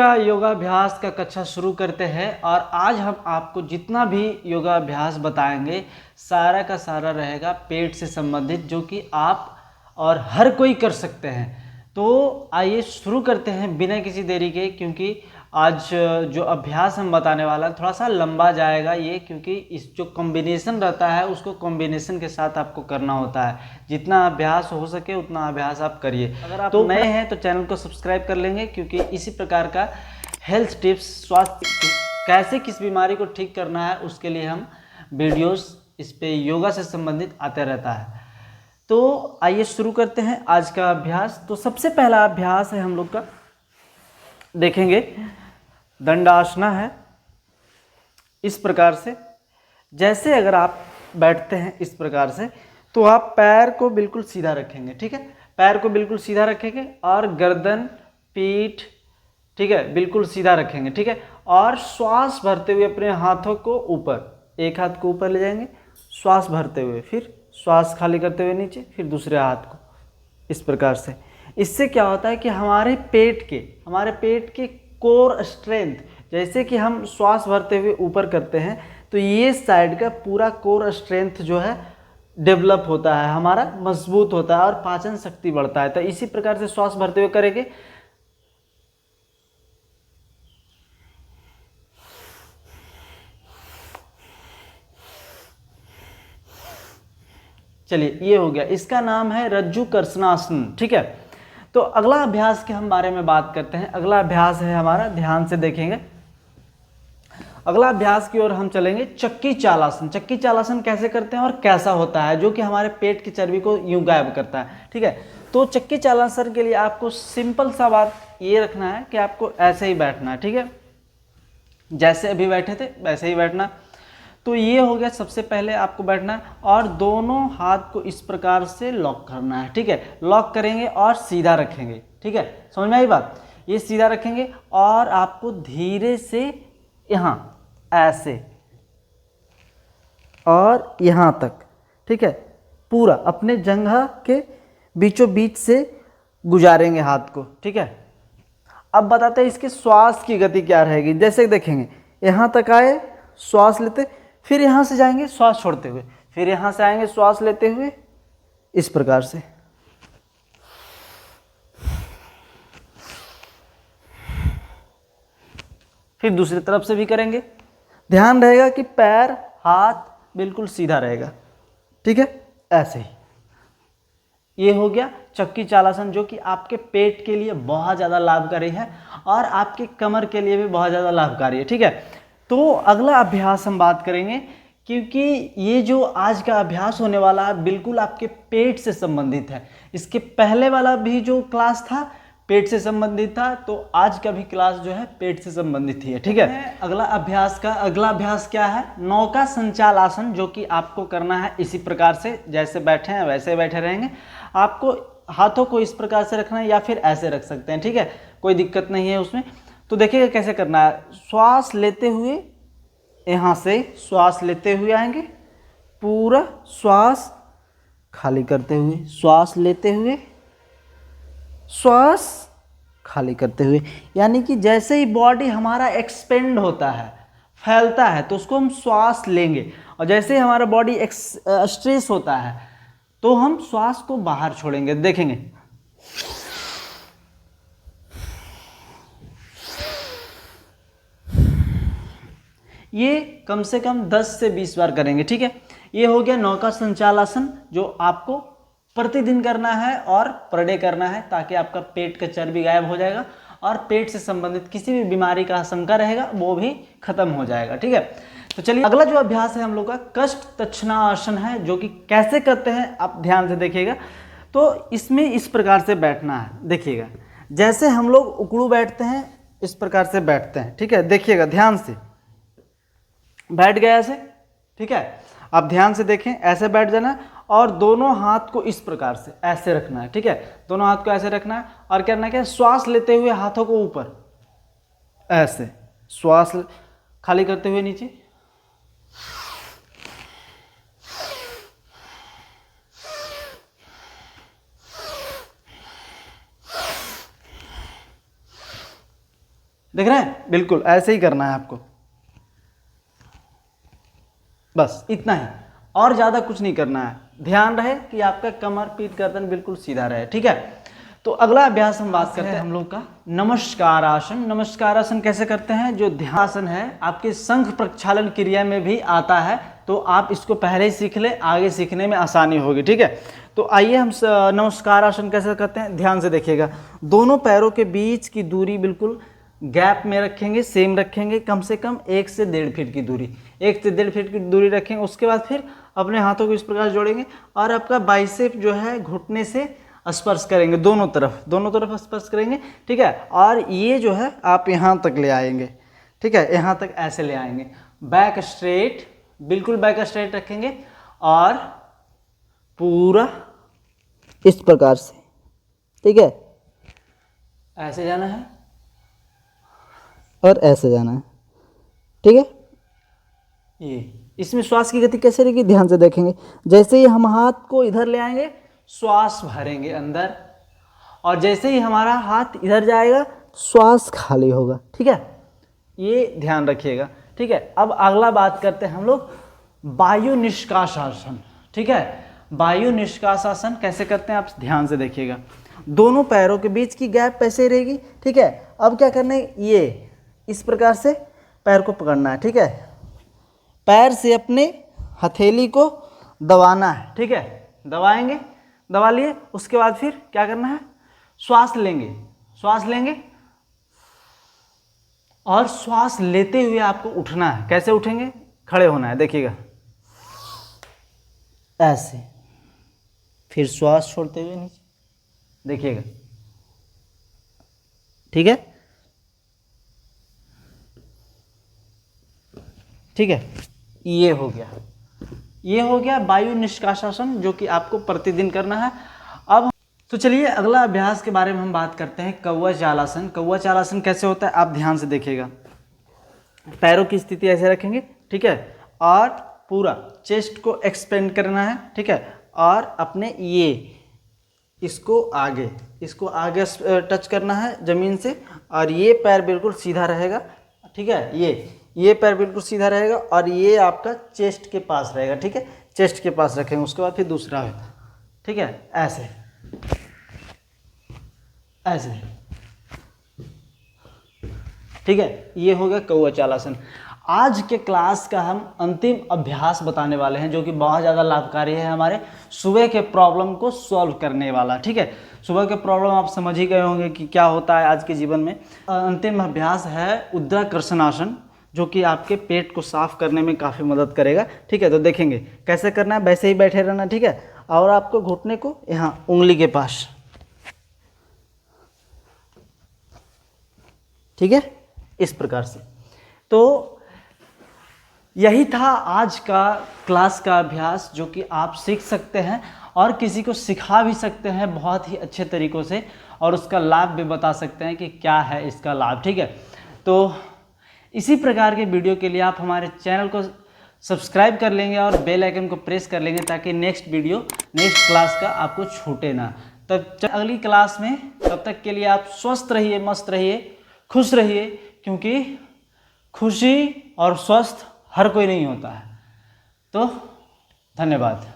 का योगाभ्यास का कक्षा शुरू करते हैं और आज हम आपको जितना भी योगाभ्यास बताएंगे सारा का सारा रहेगा पेट से संबंधित, जो कि आप और हर कोई कर सकते हैं। तो आइए शुरू करते हैं बिना किसी देरी के, क्योंकि आज जो अभ्यास हम बताने वाला थोड़ा सा लंबा जाएगा ये, क्योंकि इस जो कॉम्बिनेशन रहता है उसको कॉम्बिनेशन के साथ आपको करना होता है। जितना अभ्यास हो सके उतना अभ्यास आप करिए। अगर आप नए हैं तो चैनल को सब्सक्राइब कर लेंगे, क्योंकि इसी प्रकार का हेल्थ टिप्स, स्वास्थ्य कैसे किस बीमारी को ठीक करना है उसके लिए हम वीडियोस इस पे योगा से संबंधित आते रहता है। तो आइए शुरू करते हैं आज का अभ्यास। तो सबसे पहला अभ्यास है हम लोग का, देखेंगे दंडासना है। इस प्रकार से जैसे अगर आप बैठते हैं इस प्रकार से, तो आप पैर को बिल्कुल सीधा रखेंगे, ठीक है। पैर को बिल्कुल सीधा रखेंगे और गर्दन, पीठ, ठीक है, बिल्कुल सीधा रखेंगे, ठीक है। और श्वास भरते हुए अपने हाथों को ऊपर, एक हाथ को ऊपर ले जाएंगे, श्वास भरते हुए, फिर श्वास खाली करते हुए नीचे, फिर दूसरे हाथ को इस प्रकार से। इससे क्या होता है कि हमारे पेट के कोर स्ट्रेंथ, जैसे कि हम श्वास भरते हुए ऊपर करते हैं तो ये साइड का पूरा कोर स्ट्रेंथ जो है डेवलप होता है, हमारा मजबूत होता है और पाचन शक्ति बढ़ता है। तो इसी प्रकार से श्वास भरते हुए करेंगे। चलिए, ये हो गया, इसका नाम है रज्जु कर्षणासन, ठीक है। तो अगला अभ्यास के हम बारे में बात करते हैं। अगला अभ्यास है हमारा, ध्यान से देखेंगे। अगला अभ्यास की ओर हम चलेंगे, चक्की चालासन। चक्की चालासन कैसे करते हैं और कैसा होता है, जो कि हमारे पेट की चर्बी को यूं गायब करता है, ठीक है। तो चक्की चालासन के लिए आपको सिंपल सा बात ये रखना है कि आपको ऐसे ही बैठना है, ठीक है। जैसे अभी बैठे थे वैसे ही बैठना। तो ये हो गया, सबसे पहले आपको बैठना है और दोनों हाथ को इस प्रकार से लॉक करना है, ठीक है। लॉक करेंगे और सीधा रखेंगे, ठीक है। समझ में आई बात? ये सीधा रखेंगे और आपको धीरे से यहाँ ऐसे और यहाँ तक, ठीक है, पूरा अपने जंघा के बीचों बीच से गुजारेंगे हाथ को, ठीक है। अब बताते हैं इसके श्वास की गति क्या रहेगी। जैसे देखेंगे, यहाँ तक आए, श्वास लेते, फिर यहाँ से जाएंगे श्वास छोड़ते हुए, फिर यहाँ से आएंगे श्वास लेते हुए, इस प्रकार से। फिर दूसरी तरफ से भी करेंगे। ध्यान रहेगा कि पैर, हाथ बिल्कुल सीधा रहेगा, ठीक है, ऐसे ही। ये हो गया चक्की चालासन, जो कि आपके पेट के लिए बहुत ज़्यादा लाभकारी है और आपके कमर के लिए भी बहुत ज़्यादा लाभकारी है, ठीक है। तो अगला अभ्यास हम बात करेंगे, क्योंकि ये जो आज का अभ्यास होने वाला है बिल्कुल आपके पेट से संबंधित है। इसके पहले वाला भी जो क्लास था पेट से संबंधित था, तो आज का भी क्लास जो है पेट से संबंधित ही है, ठीक है। अगला अभ्यास क्या है, नौका संचाल आसन, जो कि आपको करना है इसी प्रकार से, जैसे बैठे हैं वैसे बैठे रहेंगे। आपको हाथों को इस प्रकार से रखना है या फिर ऐसे रख सकते हैं, ठीक है, कोई दिक्कत नहीं है उसमें। तो देखिएगा कैसे करना है। श्वास लेते हुए, यहाँ से श्वास लेते हुए आएंगे, पूरा श्वास खाली करते हुए, श्वास लेते हुए, श्वास खाली करते हुए। यानी कि जैसे ही बॉडी हमारा एक्सपेंड होता है, फैलता है, तो उसको हम श्वास लेंगे, और जैसे ही हमारा बॉडी स्ट्रेस होता है तो हम श्वास को बाहर छोड़ेंगे। देखेंगे, ये कम से कम 10 से 20 बार करेंगे, ठीक है। ये हो गया नौका संचालासन, जो आपको प्रतिदिन करना है और पर डे करना है, ताकि आपका पेट का चर्बी गायब हो जाएगा और पेट से संबंधित किसी भी बीमारी का आशंका रहेगा वो भी खत्म हो जाएगा, ठीक है। तो चलिए, अगला जो अभ्यास है हम लोग का कष्ट तच्छनासन है, जो कि कैसे करते हैं आप ध्यान से देखिएगा। तो इसमें इस प्रकार से बैठना है, देखिएगा, जैसे हम लोग उकड़ू बैठते हैं इस प्रकार से बैठते हैं, ठीक है। देखिएगा ध्यान से, बैठ गया ऐसे, ठीक है। आप ध्यान से देखें, ऐसे बैठ जाना और दोनों हाथ को इस प्रकार से ऐसे रखना है, ठीक है। दोनों हाथ को ऐसे रखना है और करना क्या है, श्वास लेते हुए हाथों को ऊपर ऐसे, श्वास खाली करते हुए नीचे, देख रहे हैं, बिल्कुल ऐसे ही करना है आपको, बस इतना ही, और ज़्यादा कुछ नहीं करना है। ध्यान रहे कि आपका कमर पीठ गर्दन बिल्कुल सीधा रहे, ठीक है। तो अगला अभ्यास हम बात करते हैं हम लोग का नमस्कार आसन। नमस्कार आसन कैसे करते हैं? जो ध्यान आसन है आपके शंख प्रक्षालन क्रिया में भी आता है, तो आप इसको पहले ही सीख लें, आगे सीखने में आसानी होगी, ठीक है। तो आइए हम नमस्कार आसन कैसे करते हैं, ध्यान से देखिएगा। दोनों पैरों के बीच की दूरी बिल्कुल गैप में रखेंगे, सेम रखेंगे, कम से कम 1 से 1.5 फीट की दूरी, 1 से 1.5 फीट की दूरी रखेंगे। उसके बाद फिर अपने हाथों को इस प्रकार जोड़ेंगे और आपका बाइसेप जो है घुटने से स्पर्श करेंगे, दोनों तरफ स्पर्श करेंगे, ठीक है। और ये जो है आप यहाँ तक ले आएंगे, ठीक है, यहाँ तक ऐसे ले आएंगे। बैक स्ट्रेट, बिल्कुल बैक स्ट्रेट रखेंगे और पूरा इस प्रकार से, ठीक है, ऐसे जाना है और ऐसे जाना है, ठीक है। ये इसमें श्वास की गति कैसे रहेगी, ध्यान से देखेंगे। जैसे ही हम हाथ को इधर ले आएंगे, श्वास भरेंगे अंदर, और जैसे ही हमारा हाथ इधर जाएगा, श्वास खाली होगा, ठीक है। ये ध्यान रखिएगा, ठीक है। अब अगला बात करते हैं हम लोग वायु निष्कास आसन, ठीक है। वायु निष्कास आसन कैसे करते हैं आप ध्यान से देखिएगा। दोनों पैरों के बीच की गैप ऐसे ही रहेगी, ठीक है। अब क्या करना है, ये इस प्रकार से पैर को पकड़ना है, ठीक है। पैर से अपने हथेली को दबाना है, ठीक है, दबाएंगे, दबा लिए। उसके बाद फिर क्या करना है, श्वास लेंगे और श्वास लेते हुए आपको उठना है। कैसे उठेंगे, खड़े होना है, देखिएगा ऐसे, फिर श्वास छोड़ते हुए नीचे, देखिएगा, ठीक है, ठीक है। ये हो गया वायु निष्कासन, जो कि आपको प्रतिदिन करना है। अब तो चलिए अगला अभ्यास के बारे में हम बात करते हैं, कौवा चाल आसन। कौवा चाल आसन कैसे होता है आप ध्यान से देखिएगा। पैरों की स्थिति ऐसे रखेंगे, ठीक है, और पूरा चेस्ट को एक्सपेंड करना है, ठीक है, और अपने इसको आगे टच करना है जमीन से, और ये पैर बिल्कुल सीधा रहेगा, ठीक है। ये पैर बिल्कुल सीधा रहेगा और ये आपका चेस्ट के पास रहेगा, ठीक है, चेस्ट के पास रखेंगे। उसके बाद फिर दूसरा है, ठीक है, ऐसे, ठीक है। ये हो गया कौवा चाल आसन। आज के क्लास का हम अंतिम अभ्यास बताने वाले हैं, जो कि बहुत ज़्यादा लाभकारी है हमारे सुबह के प्रॉब्लम को सॉल्व करने वाला, ठीक है। सुबह के प्रॉब्लम आप समझ ही गए होंगे कि क्या होता है आज के जीवन में। अंतिम अभ्यास है उद्राकर्षण आसन, जो कि आपके पेट को साफ करने में काफ़ी मदद करेगा, ठीक है। तो देखेंगे कैसे करना है, वैसे ही बैठे रहना, ठीक है। और आपको घुटने को यहाँ उंगली के पास, ठीक है, इस प्रकार से। तो यही था आज का क्लास का अभ्यास, जो कि आप सीख सकते हैं और किसी को सिखा भी सकते हैं बहुत ही अच्छे तरीक़ों से, और उसका लाभ भी बता सकते हैं कि क्या है इसका लाभ, ठीक है। तो इसी प्रकार के वीडियो के लिए आप हमारे चैनल को सब्सक्राइब कर लेंगे और बेल आइकन को प्रेस कर लेंगे, ताकि नेक्स्ट क्लास का आपको छूटे ना। तब अगली क्लास में, तब तक के लिए आप स्वस्थ रहिए, मस्त रहिए, खुश रहिए, क्योंकि खुशी और स्वस्थ हर कोई नहीं होता है। तो धन्यवाद।